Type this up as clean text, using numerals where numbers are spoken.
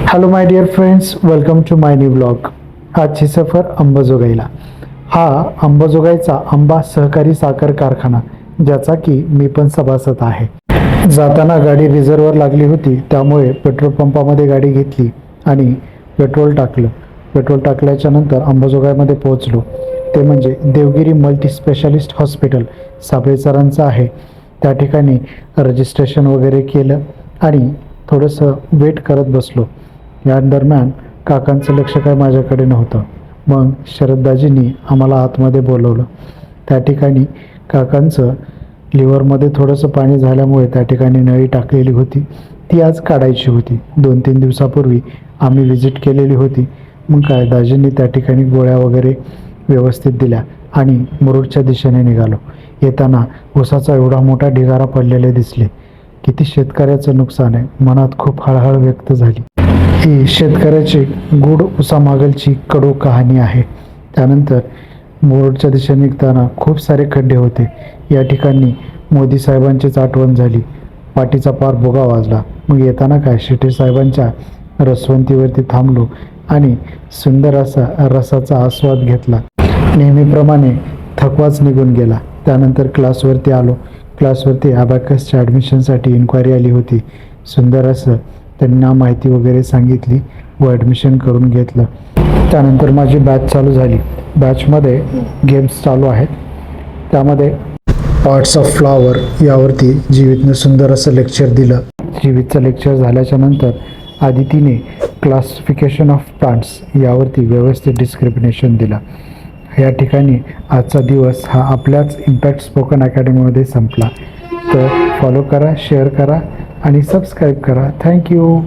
Hello my dear friends, welcome to my new blog. आजची सफर अंबाजोगाईला. हा अंबाजोगाईचा आंबा सहकारी साखर कारखाना, ज्याचा की मी पण सभासद आहे. जाताना गाडी रिझर्ववर लागली होती, त्यामुळे पेट्रोल पंपामध्ये गाडी घेतली आणि पेट्रोल टाकलं. पेट्रोल टाकल्याच्या नंतर अंबाजोगाईमध्ये पोहोचलो. ते म्हणजे Devgiri multi specialist hospital Sable सरांचं आहे. त्या ठिकाणी रजिस्ट्रेशन वगैरे केलं आणि थोडंसं वेट करत बसलो. या दरम्यान काकांचं लक्ष काय माझ्याकडे नव्हतं. मग शरददाजींनी आम्हाला आतमध्ये बोलवलं. त्या ठिकाणी काकांचं लिव्हरमध्ये थोडंसं पाणी झाल्यामुळे त्या ठिकाणी नळी टाकलेली होती, ती आज काढायची होती. 2-3 दिवसापूर्वी आम्ही व्हिजिट केलेली होती. मग काय दाजींनी त्या ठिकाणी गोळ्या वगैरे व्यवस्थित दिल्या आणि मुरुडच्या दिशेने निघालो. येताना ऊसाचा एवढा मोठा ढिगारा पडलेले दिसले. किती शेतकऱ्याचं नुकसान आहे. मनात खूप हळहळ व्यक्त झाली. ही शेतकऱ्याची गूढ ऊसामागलची कडू कहाणी आहे. त्यानंतर मुरुडच्या दिशेने निघताना खूप सारे खड्डे होते. या ठिकाणी मोदी साहेबांचीच आठवण झाली. पाठीचा पार भुगा वाजला. मग येताना काय शेटे साहेबांच्या रसवंतीवरती थांबलो आणि सुंदर असा रसाचा आस्वाद घेतला. नेहमीप्रमाणे थकवाच निघून गेला. त्यानंतर क्लासवरती आलो. क्लासवरती अबॅकसच्या ॲडमिशनसाठी इन्क्वायरी आली होती. सुंदर असं त्यांना माहिती वगैरे सांगितली व ॲडमिशन करून घेतलं. त्यानंतर माझी बॅच चालू झाली. बॅचमध्ये गेम्स चालू आहेत. त्यामध्ये पार्ट्स ऑफ फ्लॉवर यावरती जीवितने सुंदर असं लेक्चर दिलं. जीवितचं लेक्चर झाल्याच्या नंतर आदितीने क्लासिफिकेशन ऑफ प्लांट्स यावरती व्यवस्थित डिस्क्रिमिनेशन दिलं. या ठिकाणी आजचा दिवस हा आपल्याच इम्पॅक्ट स्पोकन अकॅडमीमध्ये संपला. तर फॉलो करा, शेअर करा आणि सबस्क्राईब करा. थँक्यू.